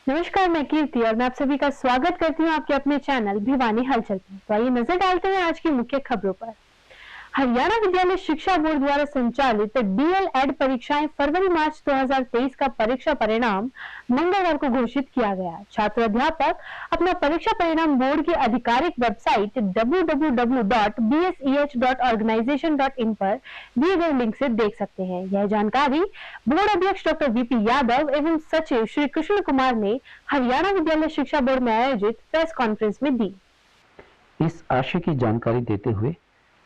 नमस्कार, मैं कीर्ति और मैं आप सभी का स्वागत करती हूँ आपके अपने चैनल भिवानी हलचल पर। तो आइए नजर डालते हैं आज की मुख्य खबरों पर। हरियाणा विद्यालय शिक्षा बोर्ड द्वारा संचालित डीएलएड परीक्षाएं फरवरी-मार्च 2023 का परीक्षा परिणाम मंगलवार को घोषित किया गया। छात्र अध्यापक अपना परीक्षा परिणाम बोर्ड की आधिकारिक वेबसाइट www.bseh.organization.in पर दिए गए लिंक से देख सकते हैं। यह जानकारी बोर्ड अध्यक्ष डॉक्टर वीपी यादव एवं सचिव श्री कृष्ण कुमार ने हरियाणा विद्यालय शिक्षा बोर्ड में आयोजित प्रेस कॉन्फ्रेंस में दी। इस आशय की जानकारी देते हुए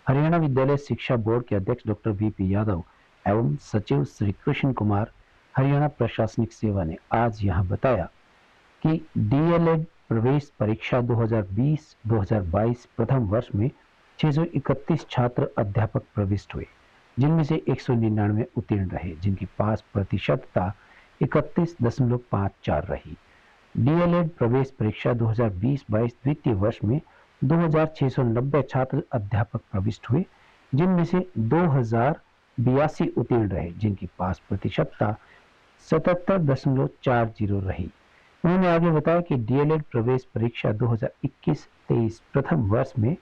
हरियाणा विद्यालय शिक्षा बोर्ड के अध्यक्ष डॉक्टर वीपी यादव एवं सचिव श्री कृष्ण कुमार हरियाणा प्रशासनिक सेवा ने आज यहां बताया कि डीएलएड प्रवेश परीक्षा 2020-2022 प्रथम वर्ष में 631 छात्र अध्यापक प्रविष्ट हुए, जिनमें से 199 उत्तीर्ण रहे, जिनकी पास प्रतिशतता 31.54 रही। डीएलएड प्रवेश परीक्षा 2020-22 द्वितीय वर्ष में 2690 छात्र अध्यापक प्रविष्ट हुए, जिनमें से 2082 उत्तीर्ण रहे, जिनकी पास प्रतिशतता 77.40 रही। उन्होंने आगे बताया कि डीएलएड प्रवेश परीक्षा 2021-23 प्रथम वर्ष में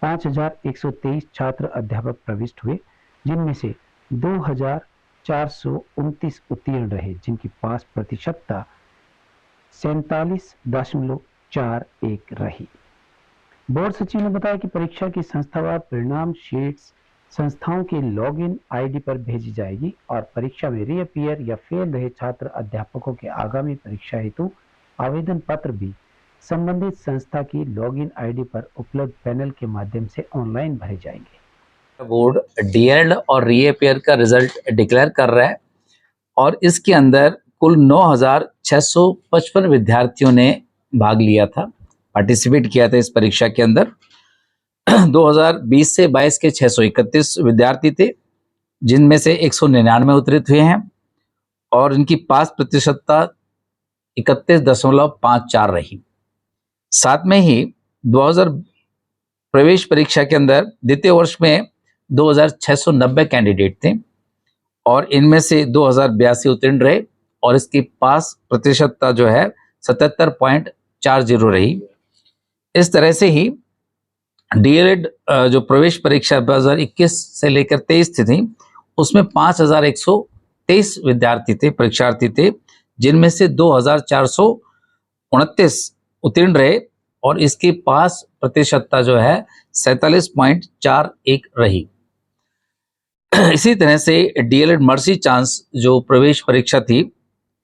5123 छात्र अध्यापक प्रविष्ट हुए, जिनमें से 2429 उत्तीर्ण रहे, जिनकी पास प्रतिशतता 47.41 रही। बोर्ड सचिव ने बताया कि परीक्षा की संस्थावार परिणाम शीट्स संस्थाओं के लॉगिन आईडी पर भेजी जाएगी और परीक्षा में रीअपियर या फेल रहे छात्र अध्यापकों के आगामी परीक्षा हेतु आवेदन पत्र भी संबंधित संस्था की लॉगिन आईडी पर उपलब्ध पैनल के माध्यम से ऑनलाइन भरे जाएंगे। बोर्ड डीएलएड और रीअपियर का रिजल्ट डिक्लेयर कर रहा है और इसके अंदर कुल 9655 विद्यार्थियों ने भाग लिया था, पार्टिसिपेट किया था इस परीक्षा के अंदर। 2020 से 22 के 631 विद्यार्थी थे, जिनमें से 199 उत्तीर्ण हुए हैं और इनकी पास प्रतिशतता 31.54 रही। साथ में ही 2000 प्रवेश परीक्षा के अंदर द्वितीय वर्ष में 2690 कैंडिडेट थे और इनमें से 2082 उत्तीर्ण रहे और इसकी पास प्रतिशतता जो है 77.40 रही। इस तरह से ही डीएलएड जो प्रवेश परीक्षा 2021 से लेकर 23 थी, उसमें 5123 विद्यार्थी थे, परीक्षार्थी थे, जिनमें से 2429 उत्तीर्ण रहे और इसकी पास प्रतिशतता जो है 47.41 रही। इसी तरह से डीएलएड मर्सी चांस जो प्रवेश परीक्षा थी,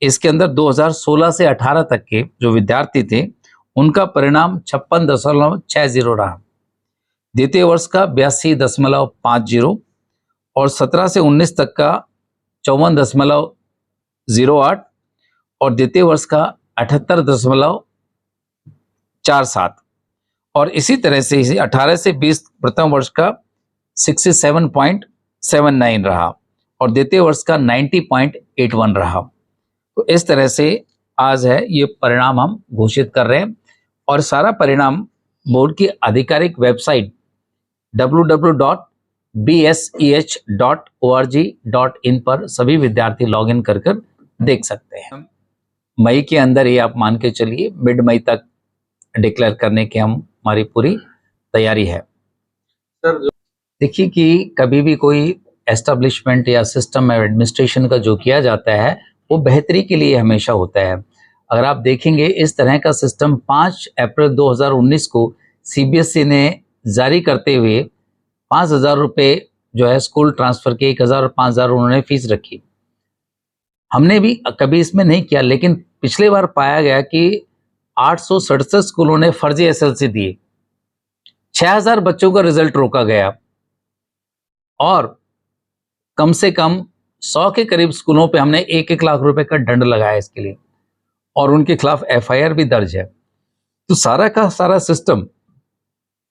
इसके अंदर 2016 से 18 तक के जो विद्यार्थी थे, उनका परिणाम 56.60 रहा। द्वितीय वर्ष का 82.50 और 17 से 19 तक का 54.08 और द्वितीय वर्ष का 78.47 और इसी तरह से 18 से 20 प्रथम वर्ष का 67.79 रहा और द्वितीय वर्ष का 90.81 रहा। तो इस तरह से आज है ये परिणाम हम घोषित कर रहे हैं और सारा परिणाम बोर्ड की आधिकारिक वेबसाइट www.bseh.org.in पर सभी विद्यार्थी लॉगिन कर देख सकते हैं। मई के अंदर ही आप मान के चलिए मिड मई तक डिक्लेयर करने की हमारी पूरी तैयारी है। सर देखिए कि कभी भी कोई एस्टेब्लिशमेंट या सिस्टम एडमिनिस्ट्रेशन का जो किया जाता है वो बेहतरी के लिए हमेशा होता है। अगर आप देखेंगे इस तरह का सिस्टम 5 अप्रैल 2019 को सीबीएसई ने जारी करते हुए 5000 रुपये जो है स्कूल ट्रांसफर के 1000 और 5000 उन्होंने फीस रखी। हमने भी कभी इसमें नहीं किया, लेकिन पिछले बार पाया गया कि 867 स्कूलों ने फर्जी एसएलसी दिए, 6000 बच्चों का रिजल्ट रोका गया और कम से कम 100 के करीब स्कूलों पे हमने 1-1 लाख रुपए का दंड लगाया इसके लिए और उनके खिलाफ एफआईआर भी दर्ज है। तो सारा का सारा सिस्टम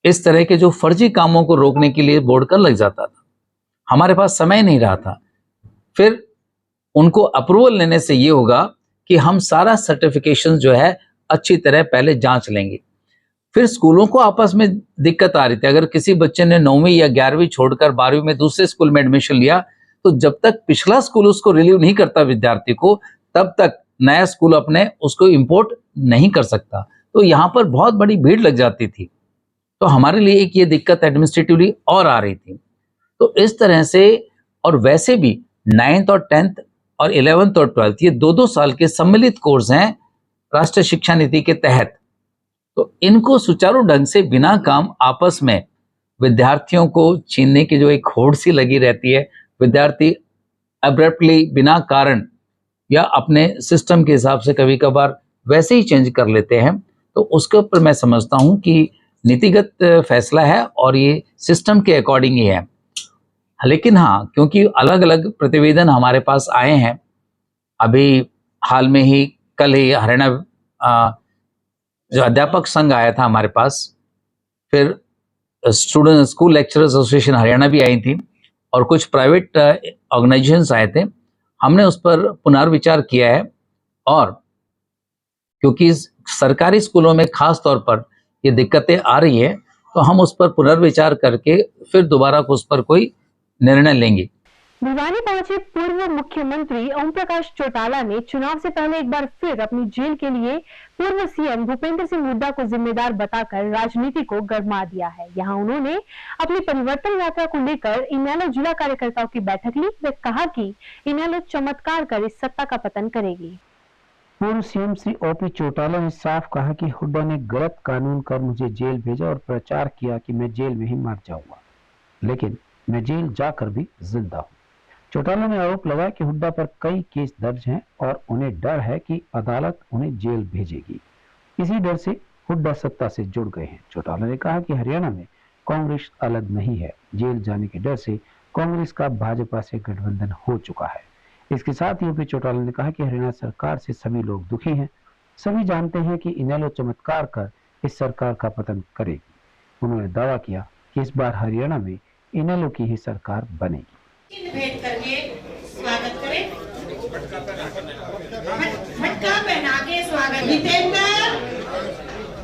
इस तरह के जो फर्जी कामों को रोकने के लिए बोर्ड का लग जाता था। हमारे पास समय नहीं रहा था। फिर उनको अप्रूवल लेने से ये होगा कि हम सारा सर्टिफिकेशन जो है अच्छी तरह पहले जांच लेंगे। फिर स्कूलों को आपस में दिक्कत आ रही थी। अगर किसी बच्चे ने 9वीं या 11वीं छोड़कर 12वीं में दूसरे स्कूल में एडमिशन लिया, तो जब तक पिछला स्कूल उसको रिलीव नहीं करता विद्यार्थी को, तब तक नया स्कूल अपने उसको इंपोर्ट नहीं कर सकता, तो यहाँ पर बहुत बड़ी भीड़ लग जाती थी। तो हमारे लिए एक ये दिक्कत एडमिनिस्ट्रेटिवली और आ रही थी। तो इस तरह से, और वैसे भी 9th और 10th और 11th और 12th ये 2-2 साल के सम्मिलित कोर्स हैं राष्ट्रीय शिक्षा नीति के तहत। तो इनको सुचारू ढंग से बिना काम आपस में विद्यार्थियों को छीनने की जो एक होड़ सी लगी रहती है, विद्यार्थी अब्रप्टली बिना कारण या अपने सिस्टम के हिसाब से कभी कभार वैसे ही चेंज कर लेते हैं, तो उसके ऊपर मैं समझता हूं कि नीतिगत फैसला है और ये सिस्टम के अकॉर्डिंग ही है। लेकिन हाँ, क्योंकि अलग अलग प्रतिवेदन हमारे पास आए हैं, अभी हाल में ही कल ही हरियाणा जो अध्यापक संघ आया था हमारे पास, फिर student school lecturers association Haryana भी आई थी और कुछ प्राइवेट ऑर्गेनाइजेशंस आए थे। हमने उस पर पुनर्विचार किया है और क्योंकि सरकारी स्कूलों में खास तौर पर ये दिक्कतें आ रही है, तो हम उस पर पुनर्विचार करके फिर दोबारा उस पर कोई निर्णय लेंगे। भिवानी पहुंचे पूर्व मुख्यमंत्री ओम प्रकाश चौटाला ने चुनाव से पहले एक बार फिर अपनी जेल के लिए पूर्व सीएम भूपेंद्र सिंह हुड्डा को जिम्मेदार बताकर राजनीति को गरमा दिया है। यहां उन्होंने अपनी परिवर्तन यात्रा को लेकर इनेलो जिला कार्यकर्ताओं की बैठक ली। वे कहा कि इनेलो चमत्कार कर इस सत्ता का पतन करेगी। पूर्व सीएम श्री ओपी चौटाला ने साफ कहा कि हुड्डा ने गलत कानून कर मुझे जेल भेजा और प्रचार किया कि मैं जेल में ही मर जाऊंगा, लेकिन मैं जेल जाकर भी जिंदा हूं। चौटाला ने आरोप लगाया कि हुड्डा पर कई केस दर्ज हैं और उन्हें डर है कि अदालत उन्हें जेल भेजेगी। इसी डर से हुड्डा सत्ता से जुड़ गए हैं। चौटाला ने कहा कि हरियाणा में कांग्रेस अलग नहीं है, जेल जाने के डर से कांग्रेस का भाजपा से गठबंधन हो चुका है। इसके साथ ही ओपी चौटाला ने कहा कि हरियाणा सरकार से सभी लोग दुखी हैं। सभी जानते हैं कि इनेलो चमत्कार कर इस सरकार का पतन करेगी। उन्होंने दावा किया कि इस बार हरियाणा में इनेलो की ही सरकार बनेगी। भेंट करके स्वागत करें, मटका पहना के स्वागत। जितेंद्र,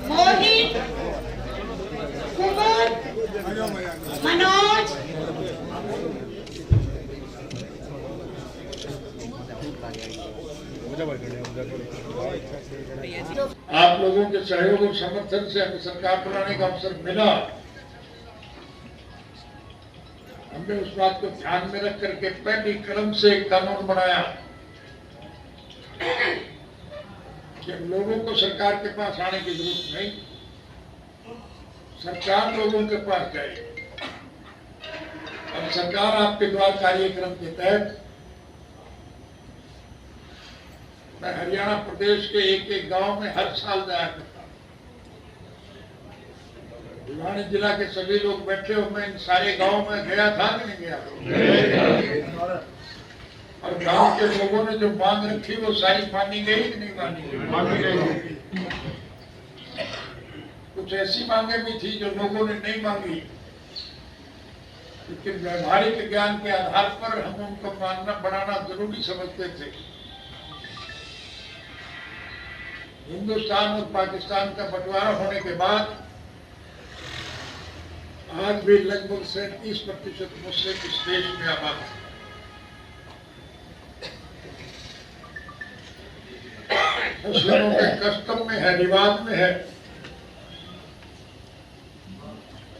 मोहित, कुमार, मनोज, आप लोगों के सहयोग और समर्थन से हमें सरकार बनाने का अवसर मिला। हमने उस बात को ध्यान में रख करके पहली कलम से एक कानून बनाया कि लोगों को सरकार के पास आने की जरूरत नहीं, सरकार लोगों के पास जाए। अब सरकार आपके द्वार कार्यक्रम के तहत मैं हरियाणा प्रदेश के एक एक गांव में हर साल जाया करता हूं। भिवानी जिला के सभी लोग बैठे हो, मैं इन सारे गांव में गया था कि नहीं गया? और गांव के लोगों ने जो मांग रखी वो सारी मानी गई कि नहीं मानी गई? कुछ ऐसी मांगे भी थी जो लोगों ने नहीं मांगी, लेकिन व्यवहारिक ज्ञान के आधार पर हम उनको मानना बढ़ाना जरूरी समझते थे। हिंदुस्तान और पाकिस्तान का बंटवारा होने के बाद आज भी लगभग 37% मुस्लिम इस देश में आबाद है। मुस्लिमों के कस्टम में है, रिवाज में है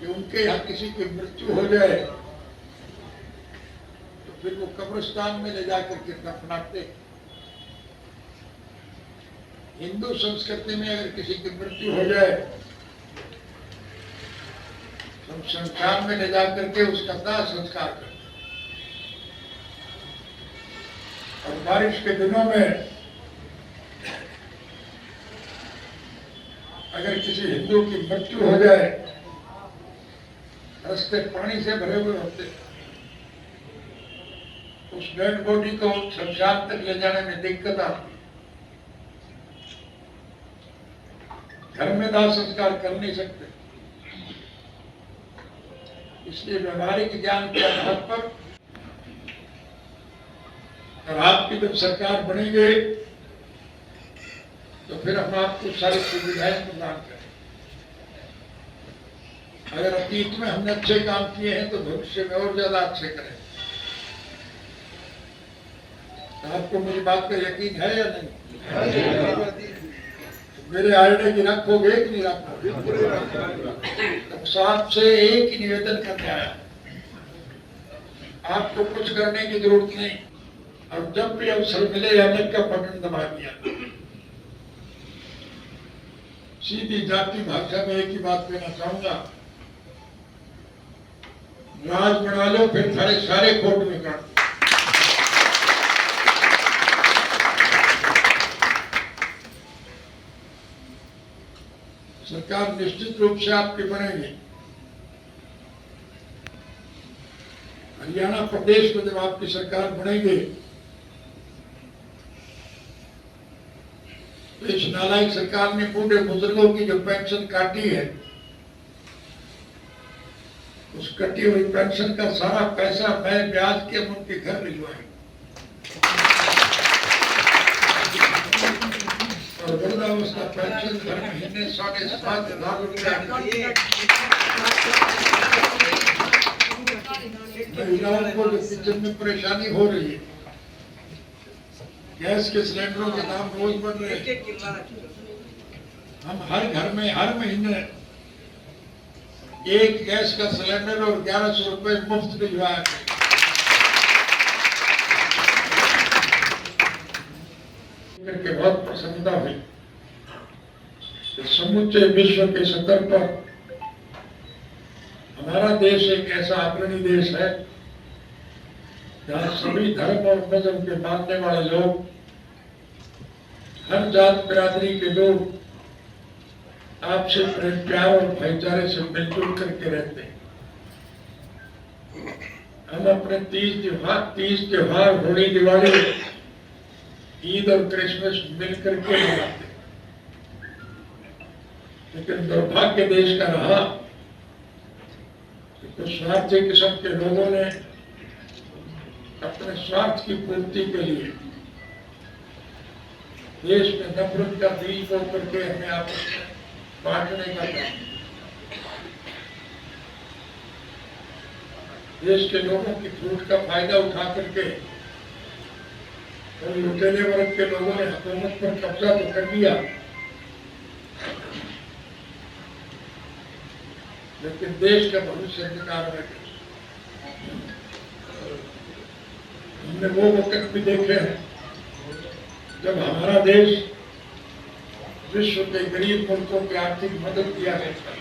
कि उनके यहाँ किसी की मृत्यु हो जाए तो फिर वो कब्रिस्तान में ले जाकर के दफनाते। हिंदू संस्कृति में अगर किसी की मृत्यु हो जाए तो शमशान में ले जाकर के उसका दाह संस्कार करते। और बारिश के दिनों में अगर किसी हिंदू की मृत्यु हो जाए, रास्ते पानी से भरे हुए होते, उस डेड बॉडी को शमशान तक ले जाने में दिक्कत आती। घर में दाह संस्कार कर नहीं सकते, इसलिए व्यवहारिक ज्ञान के आधार पर और आपकी जब सरकार बनेगी तो फिर हम आपको सारी सुविधाएं प्रदान करें। अगर अतीत में हमने अच्छे काम किए हैं तो भविष्य में और ज्यादा अच्छे करें। आपको मेरी बात का यकीन है या नहीं? मेरे आईने की रखोगे कि नहीं रखोगे? तो साहब से एक ही निवेदन करने आया, आपको कुछ करने की जरूरत नहीं, और जब भी अवसर मिले अनेक का बटन दबा दिया। सीधी जाति भाषा में एक ही बात कहना चाहूंगा, राज बना लो फिर सारे कोर्ट में कर। सरकार निश्चित रूप से आपकी बनेगी। हरियाणा प्रदेश में जब आपकी सरकार बनेगी तो इस नालायक सरकार ने बूढ़े बुजुर्गों की जो पेंशन काटी है, उस कटी हुई पेंशन का सारा पैसा मैं ब्याज के उनके घर भिजवाएंगे, और वृद्धावस्था पेंशन हर महीने 7,500 रुपया। महिलाओं को जो किचन में परेशानी हो रही है, गैस के सिलेंडरों के दाम रोज बढ़ रहे हैं, हम हर घर में हर महीने एक गैस का सिलेंडर और 1100 रुपए मुफ्त भिजवाया। करके बहुत प्रसन्नता हुई कि समूचे विश्व के स्तर पर हमारा देश एक ऐसा अग्रणी देश है जहाँ सभी धर्म और मजहब के मानने वाले लोग, हर जात बिरादरी के लोग आपसे प्रेम प्यार और भाईचारे से मिलजुल करके रहते हैं। हम अपने तीज त्योहार, होली, दिवाली, ईद और क्रिसमस मिल करके मनाते हैं। लेकिन दुर्भाग्य देश का रहा कि कुछ स्वार्थी किस्म के लोगों ने अपने स्वार्थ की पूर्ति के लिए देश में नफरत का बीज बो करके हमें आपस में बांटने का काम, देश के लोगों की छूट का फायदा उठा करके और लुटेरे वर्ग के लोगों ने हुकूमत पर कब्जा तो कर लिया, लेकिन देश का भविष्य अंधकार में गया। हमने वो वक्त भी देखे हैं जब हमारा देश विश्व के गरीब मुल्कों की आर्थिक मदद किया करता है।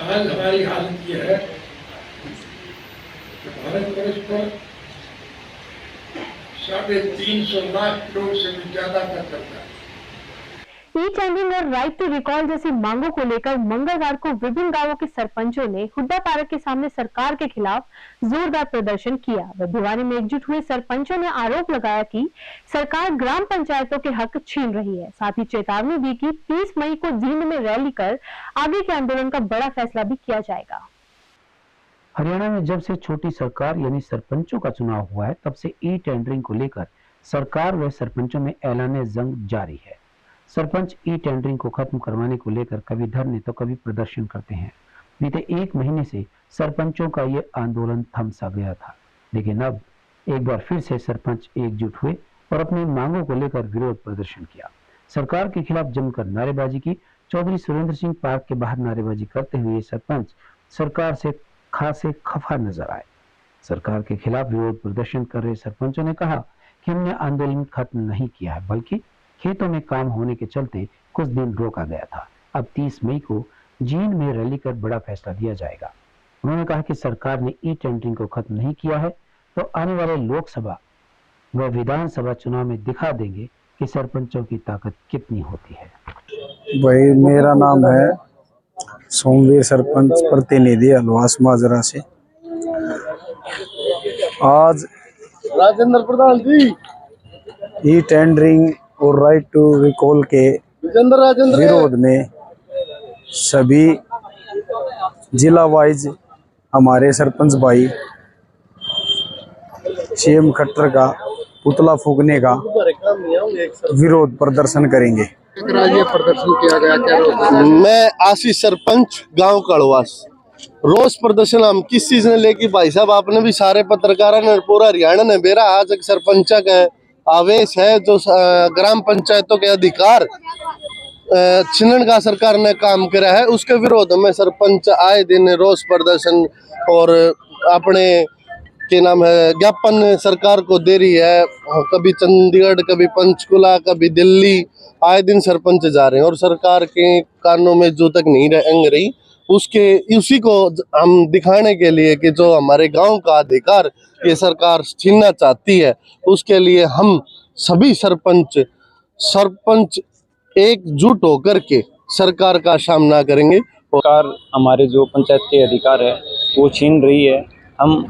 आज हमारी हालत यह है कि भारतवर्ष पर 350 लाख करोड़ से भी ज्यादा का करता है। ई टेंडरिंग और राइट टू रिकॉल जैसी मांगों को लेकर मंगलवार को विभिन्न गांवों के सरपंचों ने हुड्डा पार्क के सामने सरकार के खिलाफ जोरदार प्रदर्शन किया। भिवानी में एकजुट हुए सरपंचों ने आरोप लगाया कि सरकार ग्राम पंचायतों के हक छीन रही है। साथ ही चेतावनी दी कि 30 मई को जींद में रैली कर आगे के आंदोलन का बड़ा फैसला भी किया जाएगा। हरियाणा में जब से छोटी सरकार यानी सरपंचों का चुनाव हुआ है, तब से ई टेंडरिंग को लेकर सरकार व सरपंचों में ऐलान जंग जारी है। सरपंच ई टेंडरिंग को खत्म करवाने को लेकर कभी धरने तो कभी प्रदर्शन करते हैं। बीते 1 महीने से सरपंचों का ये आंदोलन थम सा गया था, लेकिन अब एक बार फिर से सरपंच एकजुट हुए और अपनी मांगों को लेकर विरोध प्रदर्शन किया। सरकार के खिलाफ जमकर नारेबाजी की। चौधरी सुरेंद्र सिंह पार्क के बाहर नारेबाजी करते हुए ये सरपंच सरकार से खासे खफा नजर आए। सरकार के खिलाफ विरोध प्रदर्शन कर रहे सरपंचों ने कहा कि हमने आंदोलन खत्म नहीं किया है, बल्कि खेतों में काम होने के चलते कुछ दिन रोका गया था। अब 30 मई को जींद में रैली कर बड़ा फैसला लिया जाएगा। उन्होंने कहा कि सरकार ने ई टेंडरिंग को खत्म नहीं किया है तो आने वाले लोकसभा व विधानसभा चुनाव में दिखा देंगे कि सरपंचों की ताकत कितनी होती है। भाई मेरा नाम है सोमवीर, सरपंच प्रतिनिधि अलवास माजरा से। आज राजेंद्र प्रधान जी ई टेंडरिंग और राइट टू रिकॉल के विरोध में सभी जिला वाइज हमारे सरपंच भाई सीएम खट्टर का पुतला फूकने का विरोध प्रदर्शन करेंगे। ये प्रदर्शन किया गया क्या? मैं आशीष सरपंच गांव कड़वास। रोष प्रदर्शन हम किस चीज ने लेके भाई साहब, आपने भी सारे पत्रकारों ने पूरा हरियाणा ने बेरा आज एक सरपंच का आवेश है जो ग्राम पंचायतों के अधिकार छीनने का सरकार ने काम करा है, उसके विरोध में सरपंच आए दिन रोष प्रदर्शन और अपने के नाम है ज्ञापन सरकार को दे रही है। कभी चंडीगढ़, कभी पंचकुला, कभी दिल्ली, आए दिन सरपंच जा रहे हैं और सरकार के कानों में जो तक नहीं रेंग रही उसके उसी को हम दिखाने के लिए कि जो हमारे गांव का अधिकार ये सरकार छीनना चाहती है, उसके लिए हम सभी सरपंच एकजुट होकर के सरकार का सामना करेंगे। सरकार हमारे जो पंचायत के अधिकार है वो छीन रही है। हम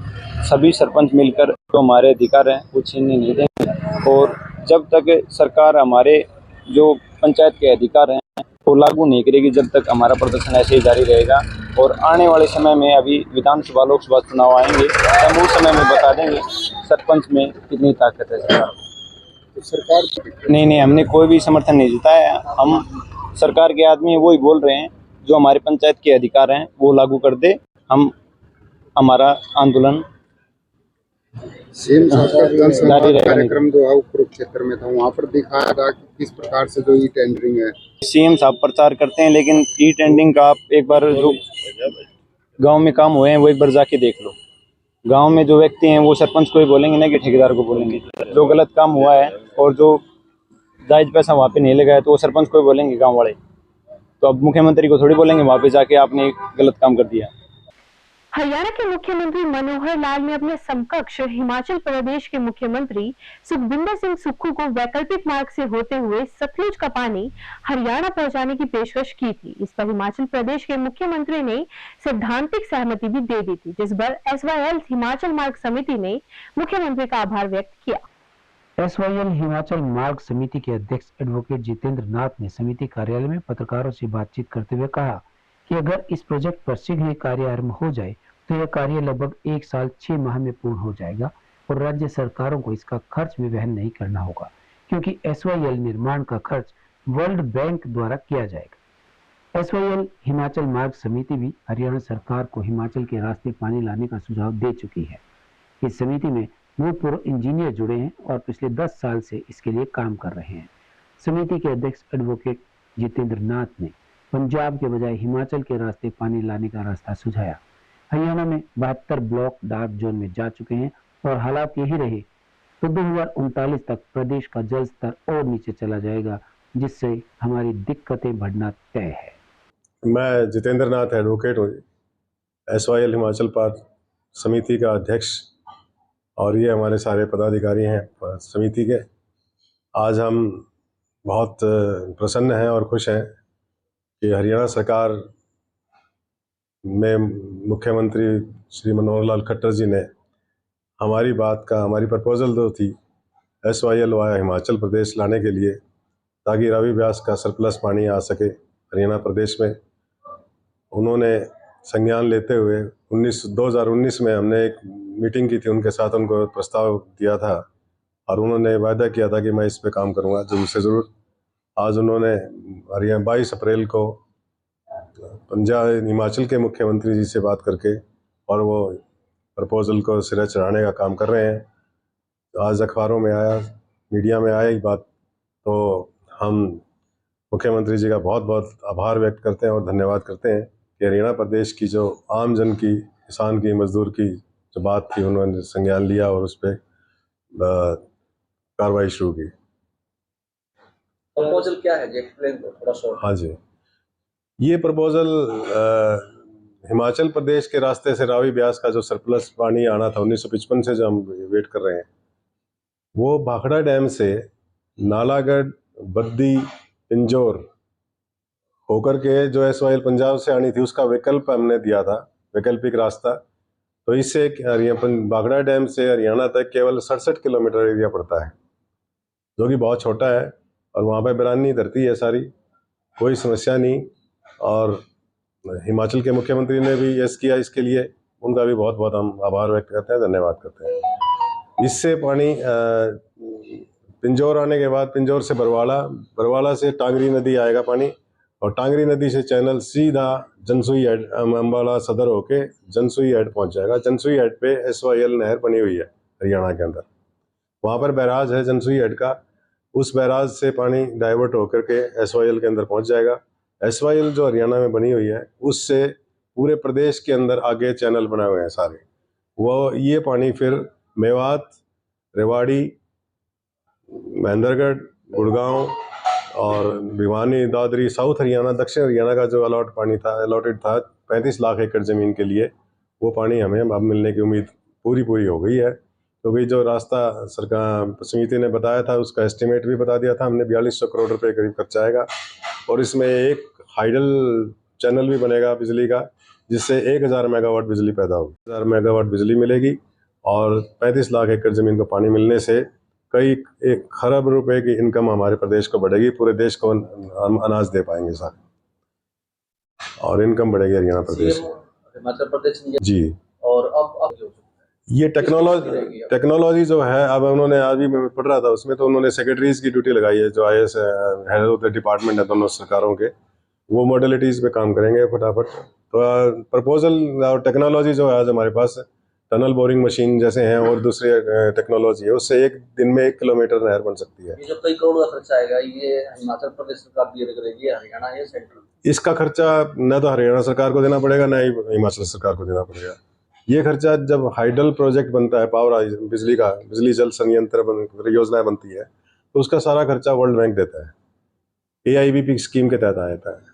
सभी सरपंच मिलकर जो हमारे अधिकार हैं वो छीनने नहीं देंगे और जब तक सरकार हमारे जो पंचायत के अधिकार हैं वो लागू नहीं करेगी, जब तक हमारा प्रदर्शन ऐसे ही जारी रहेगा। और आने वाले समय में अभी विधानसभा लोकसभा चुनाव आएंगे, हम उस समय में बता देंगे सरपंच में कितनी ताकत है सरकार। नहीं, हमने कोई भी समर्थन नहीं जताया। हम सरकार के आदमी वही बोल रहे हैं जो हमारे पंचायत के अधिकार हैं वो लागू कर दे। हम हमारा आंदोलन सीएम साहब का विधानसभा कार्यक्रम जो है कुरुक्षेत्र में था, वहाँ पर दिखाया था कि किस प्रकार से जो ई टेंडरिंग है, सीएम साहब प्रचार करते हैं, लेकिन ई टेंडरिंग का आप एक बार जो गांव में काम हुए हैं वो एक बार जाके देख लो। गांव में जो व्यक्ति हैं वो सरपंच को ही बोलेंगे ना कि ठेकेदार को बोलेंगे। जो गलत काम हुआ है और जो जायज पैसा वहाँ पे नहीं लगा है तो वो सरपंच को ही बोलेंगे गाँव वाले। तो अब मुख्यमंत्री को थोड़ी बोलेंगे वहाँ पे जाके आपने गलत काम कर दिया। हरियाणा के मुख्यमंत्री मनोहर लाल ने अपने समकक्ष हिमाचल प्रदेश के मुख्यमंत्री सुखविंदर सिंह सुक्खू को वैकल्पिक मार्ग से होते हुए सतलुज का पानी हरियाणा पहुंचाने की पेशकश की थी। इस पर हिमाचल प्रदेश के मुख्यमंत्री ने सैद्धांतिक सहमति भी दे दी थी, जिस पर SYL हिमाचल मार्ग समिति ने मुख्यमंत्री का आभार व्यक्त किया। SYL हिमाचल मार्ग समिति के अध्यक्ष एडवोकेट जितेंद्र नाथ ने समिति कार्यालय में पत्रकारों से बातचीत करते हुए कहा कि अगर इस प्रोजेक्ट पर शीघ्र ही कार्य आरंभ हो जाए तो यह कार्य लगभग 1 साल 6 माह में पूर्ण हो जाएगा और राज्य सरकारों को इसका खर्च भी वहन नहीं करना होगा, क्योंकि SYL निर्माण का खर्च वर्ल्ड बैंक द्वारा किया जाएगा। SYL हिमाचल मार्ग समिति भी हरियाणा सरकार को हिमाचल के रास्ते पानी लाने का सुझाव दे चुकी है। इस समिति में भूतपूर्व इंजीनियर जुड़े हैं और पिछले 10 साल से इसके लिए काम कर रहे हैं। समिति के अध्यक्ष एडवोकेट जितेंद्र नाथ ने पंजाब के बजाय हिमाचल के रास्ते पानी लाने का रास्ता सुझाया। हरियाणा में 72 ब्लॉक डार्क जोन में जा चुके हैं और हालात यही रहे तो 2039 तक प्रदेश का जल स्तर और नीचे चला जाएगा, जिससे हमारी दिक्कतें बढ़ना तय है। मैं जितेंद्र नाथ एडवोकेट हूँ, SYL हिमाचल पार्क समिति का अध्यक्ष, और ये हमारे सारे पदाधिकारी हैं समिति के। आज हम बहुत प्रसन्न हैं और खुश हैं कि हरियाणा सरकार में मुख्यमंत्री श्री मनोहर लाल खट्टर जी ने हमारी प्रपोजल जो थी SYL वाया हिमाचल प्रदेश लाने के लिए, ताकि रावी ब्यास का सरप्लस पानी आ सके हरियाणा प्रदेश में, उन्होंने संज्ञान लेते हुए 2019 में हमने एक मीटिंग की थी उनके साथ, उनको प्रस्ताव दिया था और उन्होंने वायदा किया था कि मैं इस पे काम करूँगा जरूर से ज़रूर। आज उन्होंने हरियाणा 22 अप्रैल को पंजाब हिमाचल के मुख्यमंत्री जी से बात करके और वो प्रपोजल को सिरे चढ़ाने का काम कर रहे हैं। आज अखबारों में आया, मीडिया में आया ही बात, तो हम मुख्यमंत्री जी का बहुत बहुत आभार व्यक्त करते हैं और धन्यवाद करते हैं कि हरियाणा प्रदेश की जो आम जन की, किसान की, मजदूर की जो बात थी उन्होंने संज्ञान लिया और उस पर कार्रवाई शुरू की। प्रपोजल क्या है जी, एक्सप्लेन करो थोड़ा सा। हाँ जी, ये प्रपोजल हिमाचल प्रदेश के रास्ते से रावी ब्यास का जो सरप्लस पानी आना था 1955 से जो हम वेट कर रहे हैं, वो भाखड़ा डैम से नालागढ़, बद्दी, पिंजौर होकर के जो SYL पंजाब से आनी थी उसका विकल्प हमने दिया था, वैकल्पिक रास्ता। तो इससे भाखड़ा डैम से हरियाणा तक केवल 67 किलोमीटर एरिया पड़ता है, जो कि बहुत छोटा है और वहाँ पे बिरानी धरती है सारी, कोई समस्या नहीं। और हिमाचल के मुख्यमंत्री ने भी यस किया इसके लिए, उनका भी बहुत बहुत हम आभार व्यक्त करते हैं, धन्यवाद करते हैं। इससे पानी पिंजौर आने के बाद पिंजौर से बरवाला, बरवाला से टांगरी नदी आएगा पानी और टांगरी नदी से चैनल सीधा जनसुई हेड अम्बाला सदर होके जनसुई हेड पहुंच जाएगा। जनसुई हेड पे SYL नहर बनी हुई है हरियाणा के अंदर, वहाँ पर बैराज है जनसुई हेड का। उस बैराज से पानी डाइवर्ट होकर के SYL के अंदर पहुंच जाएगा। SYL जो हरियाणा में बनी हुई है उससे पूरे प्रदेश के अंदर आगे चैनल बनाए हुए हैं सारे, वो ये पानी फिर मेवात, रेवाड़ी, महेंद्रगढ़, गुड़गांव और भिवानी, दादरी, साउथ हरियाणा, दक्षिण हरियाणा का जो अलॉटेड था 35 लाख एकड़ ज़मीन के लिए, वो पानी हमें अब मिलने की उम्मीद पूरी हो गई है। क्योंकि जो रास्ता सरकार समिति ने बताया था उसका एस्टिमेट भी बता दिया था हमने, 4200 करोड़ रुपए करीब खर्चा आएगा। और इसमें एक हाइडल चैनल भी बनेगा बिजली का, जिससे 1000 मेगावाट बिजली पैदा होगी, 1000 मेगावाट बिजली मिलेगी और 35 लाख एकड़ ज़मीन को पानी मिलने से कई 1 खरब रुपए की इनकम हमारे प्रदेश को बढ़ेगी। पूरे देश को हम अनाज दे पाएंगे साथ, और इनकम बढ़ेगी हरियाणा प्रदेश हिमाचल प्रदेश जी। और अब ये टेक्नोलॉजी जो है, अब उन्होंने, आज भी मैं पढ़ रहा था उसमें, तो उन्होंने सेक्रेटरीज की ड्यूटी लगाई है, जो IAS head of the department है दोनों सरकारों के, वो मॉडलिटीज़ पे काम करेंगे फटाफट। तो प्रपोजल और टेक्नोलॉजी जो है आज हमारे पास, टनल बोरिंग मशीन जैसे हैं और दूसरी टेक्नोलॉजी है, उससे एक दिन में 1 किलोमीटर नहर बन सकती है। ये जो कई करोड़ का खर्चा आएगा, ये हिमाचल प्रदेश सरकार दिए करेगी, हरियाणा या सेंट्रल? इसका खर्चा न तो हरियाणा सरकार को देना पड़ेगा, न ही हिमाचल सरकार को देना पड़ेगा। ये खर्चा जब हाइडल प्रोजेक्ट बनता है, पावर बिजली जल संयंत्र योजनाएं बनती है, तो उसका सारा खर्चा वर्ल्ड बैंक देता है। AIBP स्कीम के तहत आता है।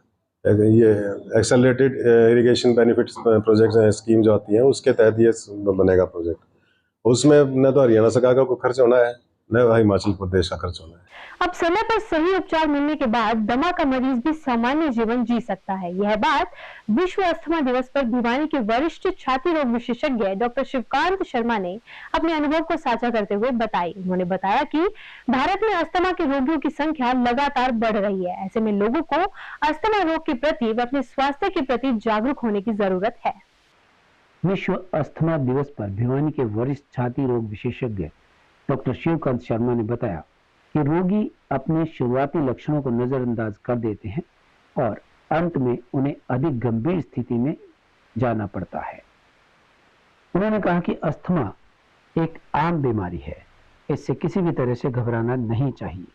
ये एक्सेलरेटेड इरिगेशन बेनिफिट्स प्रोजेक्ट्स हैं, स्कीम जो आती है उसके तहत ये बनेगा प्रोजेक्ट। उसमें न तो हरियाणा सरकार का कोई खर्च होना है, न हिमाचल प्रदेश का खर्च होना है। अब समय पर सही उपचार मिलने के बाद दमा का मरीज भी सामान्य जीवन जी सकता है। यह बात विश्व अस्थमा दिवस पर भिवानी के वरिष्ठ छाती रोग विशेषज्ञ डॉक्टर शिवकांत शर्मा ने अपने अनुभव को साझा करते हुए बताई। उन्होंने बताया कि भारत में अस्थमा के रोगियों की संख्या लगातार बढ़ रही है। ऐसे में लोगों को अस्थमा रोग के प्रति व अपने स्वास्थ्य के प्रति जागरूक होने की जरूरत है। विश्व अस्थमा दिवस पर भिवानी के वरिष्ठ छाती रोग विशेषज्ञ डॉक्टर शिवकांत शर्मा ने बताया कि रोगी अपने शुरुआती लक्षणों को नजरअंदाज कर देते हैं और अंत में उन्हें अधिक गंभीर स्थिति में जाना पड़ता है। उन्होंने कहा कि अस्थमा एक आम बीमारी है, इससे किसी भी तरह से घबराना नहीं चाहिए।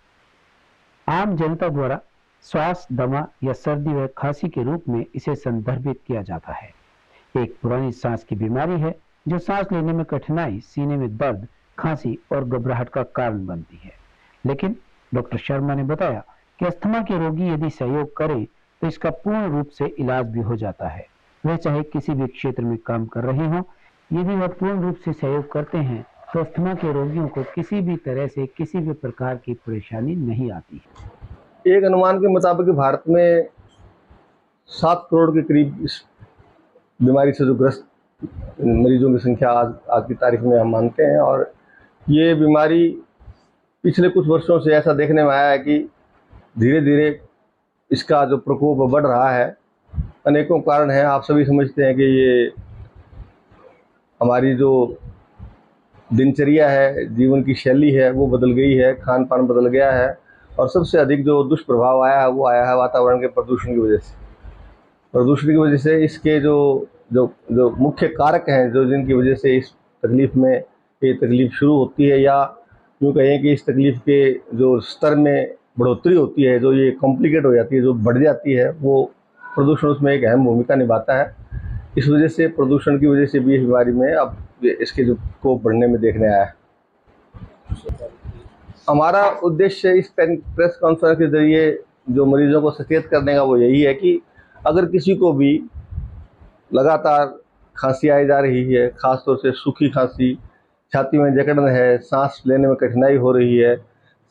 आम जनता द्वारा श्वास दमा या सर्दी व खांसी के रूप में इसे संदर्भित किया जाता है। एक पुरानी सांस की बीमारी है जो सांस लेने में कठिनाई, सीने में दर्द, खांसी और घबराहट का कारण बनती है। लेकिन डॉक्टर शर्मा ने बताया कि अस्थमा के रोगी यदि सहयोग करें तो इसका पूर्ण रूप से इलाज भी हो जाता है। वह चाहे किसी भी क्षेत्र में काम कर रहे हों, यदि वह पूर्ण रूप से सहयोग करते हैं तो अस्थमा के रोगियों को किसी भी तरह से किसी भी प्रकार की परेशानी नहीं आती है। एक अनुमान के मुताबिक भारत में 7 करोड़ के करीब इस बीमारी से जो ग्रस्त मरीजों की संख्या आज की तारीख में हम मानते हैं। और ये बीमारी पिछले कुछ वर्षों से ऐसा देखने में आया है कि धीरे धीरे इसका जो प्रकोप बढ़ रहा है। अनेकों कारण हैं, आप सभी समझते हैं कि ये हमारी जो दिनचर्या है, जीवन की शैली है, वो बदल गई है, खान पान बदल गया है। और सबसे अधिक जो दुष्प्रभाव आया है वो आया है वातावरण के प्रदूषण की वजह से। प्रदूषण की वजह से इसके जो मुख्य कारक हैं, जो जिनकी वजह से इस तकलीफ़ में ये तकलीफ़ शुरू होती है, या यूँ कहें कि इस तकलीफ़ के जो स्तर में बढ़ोतरी होती है, जो ये कॉम्प्लिकेट हो जाती है, जो बढ़ जाती है, वो प्रदूषण उसमें एक अहम भूमिका निभाता है। इस वजह से, प्रदूषण की वजह से भी इस बीमारी में अब इसके जो कोप बढ़ने में देखने आया है। हमारा उद्देश्य इस प्रेस कॉन्फ्रेंस के जरिए जो मरीजों को सचेत करने का वो यही है कि अगर किसी को भी लगातार खांसी आई जा रही है, ख़ासतौर से सूखी खांसी, छाती में जकड़न है, सांस लेने में कठिनाई हो रही है,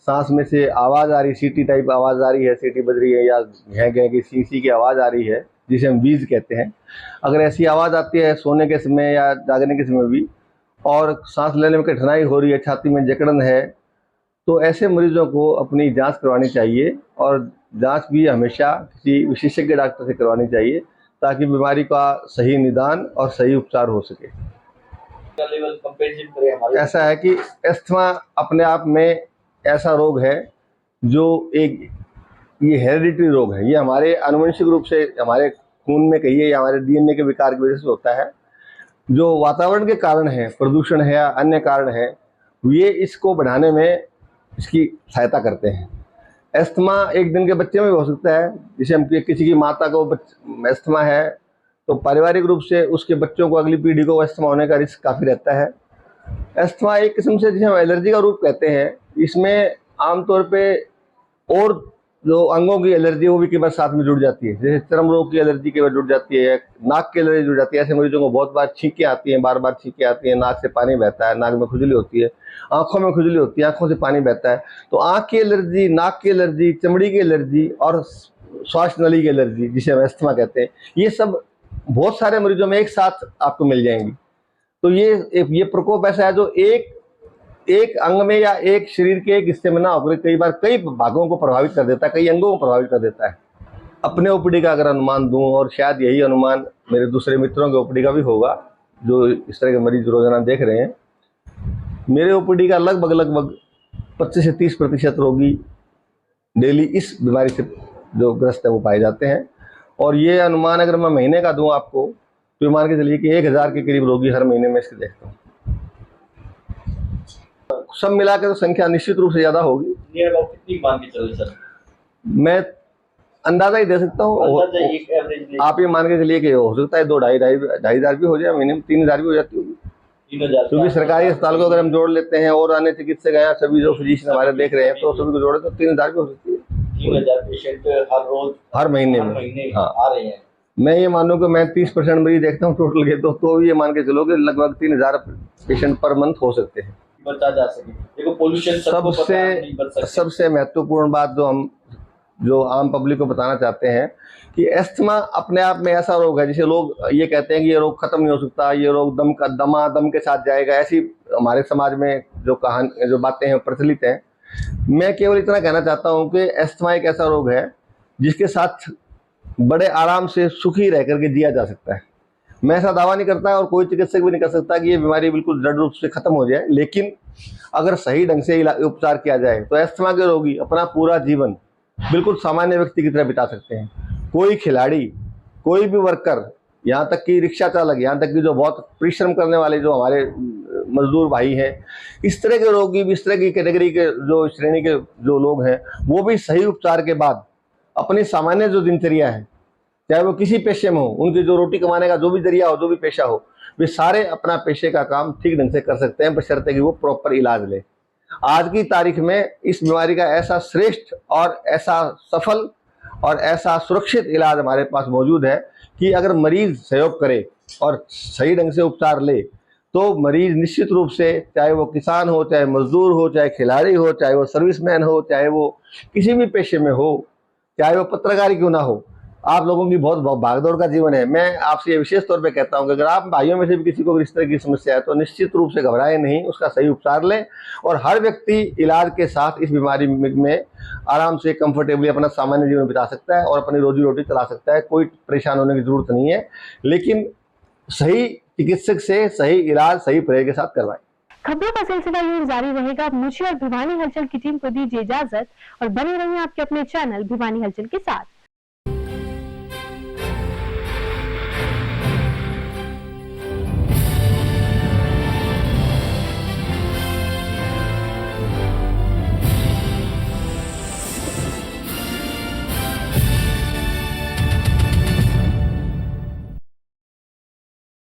सांस में से आवाज़ आ रही, सीटी टाइप आवाज़ आ रही है, सीटी बज रही है, या घें घें की सी की आवाज़ आ रही है, जिसे हम वीज कहते हैं, अगर ऐसी आवाज़ आती है सोने के समय या जागने के समय भी, और सांस लेने में कठिनाई हो रही है, छाती में जकड़न है, तो ऐसे मरीजों को अपनी जांच करवानी चाहिए। और जांच भी हमेशा किसी विशेषज्ञ डॉक्टर से करवानी चाहिए, ताकि बीमारी का सही निदान और सही उपचार हो सके। ऐसा है कि अस्थमा अपने आप में ऐसा रोग है जो एक ये हेरिडिटरी रोग है, ये हमारे आनुवंशिक रूप से हमारे खून में कहिए या हमारे डीएनए के विकार की वजह से होता है। जो वातावरण के कारण है, प्रदूषण है या अन्य कारण है, ये इसको बढ़ाने में इसकी सहायता करते हैं। अस्थमा एक दिन के बच्चे में भी हो सकता है, जैसे हम किसी की माता को अस्थमा है तो पारिवारिक रूप से उसके बच्चों को, अगली पीढ़ी को अस्थमा होने का रिस्क काफ़ी रहता है। अस्थमा एक किस्म से जिसे हम एलर्जी का रूप कहते हैं, इसमें आमतौर पे और जो अंगों की एलर्जी वो भी कई बार साथ में जुड़ जाती है, जैसे चर्म रोग की एलर्जी कई बार जुड़ जाती है, नाक की एलर्जी जुड़ जाती है। ऐसे मरीजों को बहुत बार छींकें आती हैं, बार बार छींकें आती हैं, नाक से पानी बहता है, नाक में खुजली होती है, आंखों में खुजली होती है, आंखों से पानी बहता है। तो आंख की एलर्जी, नाक की एलर्जी, चमड़ी की एलर्जी और श्वास नली की एलर्जी जिसे हम अस्थमा कहते हैं, ये सब बहुत सारे मरीजों में एक साथ आपको मिल जाएंगी। तो ये प्रकोप ऐसा है जो एक अंग में या एक शरीर के एक हिस्से में ना होकर कई बार कई भागों को प्रभावित कर देता है, कई अंगों को प्रभावित कर देता है। अपने ओपीडी का अगर अनुमान दूं, और शायद यही अनुमान मेरे दूसरे मित्रों के ओपीडी का भी होगा जो इस तरह के मरीज रोजाना देख रहे हैं, मेरे ओपीडी का लगभग 25 से 30% रोगी डेली इस बीमारी से जो ग्रस्त है वो पाए जाते हैं। और ये अनुमान अगर मैं महीने का दूं आपको, तो मान के चलिए कि 1000 के करीब रोगी हर महीने में इसके देखता हूँ। सब मिला के तो संख्या निश्चित रूप से ज्यादा होगी। कितनी मान के चले सर? मैं अंदाजा ही दे सकता हूँ, आप ये मान के चलिए कि हो सकता है 2-2.5 भी हो जाए, महीने में 3000 भी हो जाती होगी, क्योंकि सरकारी अस्पताल को अगर हम जोड़ लेते हैं और अन्य चिकित्सक हैं, सभी जो फिजिशियन हमारे देख रहे हैं, तो सभी को जोड़े तो 3000 भी हो सकती है। 3000 पेशेंट हर रोज, हर महीने में हाँ आ रहे हैं। मैं ये मानूं कि मैं 30% मरीज देखता हूँ टोटल के, तो ये मान के चलो कि लगभग 3000 पेशेंट पर मंथ हो सकते हैं, बचा जा सके। देखो पोल्यूशन सबसे महत्वपूर्ण बात जो आम पब्लिक को बताना चाहते हैं कि अस्थमा अपने आप में ऐसा रोग है जिसे लोग ये कहते हैं कि ये रोग खत्म नहीं हो सकता, ये रोग दम के साथ जाएगा, ऐसी हमारे समाज में जो बातें हैं प्रचलित हैं। मैं केवल इतना कहना चाहता हूं कि अस्थमा एक ऐसा रोग है जिसके साथ बड़े आराम से सुखी रह करके जिया जा सकता है। मैं ऐसा दावा नहीं करता और कोई चिकित्सक भी नहीं कर सकता कि ये बीमारी बिल्कुल दृढ़ रूप से खत्म हो जाए, लेकिन अगर सही ढंग से उपचार किया जाए तो अस्थमा के रोगी अपना पूरा जीवन बिल्कुल सामान्य व्यक्ति की तरह बिता सकते हैं। कोई खिलाड़ी, कोई भी वर्कर, यहाँ तक कि रिक्शा चालक, यहाँ तक कि जो बहुत परिश्रम करने वाले जो हमारे मजदूर भाई हैं, इस तरह के रोगी भी, इस तरह की कैटेगरी के जो श्रेणी के जो लोग हैं, वो भी सही उपचार के बाद अपनी सामान्य जो दिनचर्या है, चाहे वो किसी पेशे में हो, उनकी जो रोटी कमाने का जो भी जरिया हो, जो भी पेशा हो, वे सारे अपना पेशे का काम ठीक ढंग से कर सकते हैं, बशर्ते कि वो प्रॉपर इलाज ले। आज की तारीख में इस बीमारी का ऐसा श्रेष्ठ और ऐसा सफल और ऐसा सुरक्षित इलाज हमारे पास मौजूद है कि अगर मरीज सहयोग करे और सही ढंग से उपचार ले तो मरीज निश्चित रूप से, चाहे वो किसान हो, चाहे मजदूर हो, चाहे खिलाड़ी हो, चाहे वो सर्विसमैन हो, चाहे वो किसी भी पेशे में हो, चाहे वो पत्रकारी क्यों ना हो, आप लोगों की बहुत भागदौड़ का जीवन है। मैं आपसे विशेष तौर पे कहता हूं कि अगर आप भाइयों में से भी किसी को इस तरह की समस्या है तो निश्चित रूप से घबराएं नहीं, उसका सही उपचार लें और हर व्यक्ति इलाज के साथ इस बीमारी में आराम से कंफर्टेबली अपना सामान्य जीवन बिता सकता है और अपनी रोजी रोटी चला सकता है। कोई परेशान होने की जरूरत नहीं है, लेकिन सही चिकित्सक से सही इलाज सही परहेज के साथ करवाएं। खबरों का सिलसिला यूं जारी रहेगा। मुझे और भिवानी हलचल की टीम को दीजिए इजाजत और बने रहिए आपके अपने चैनल भिवानी हलचल के साथ।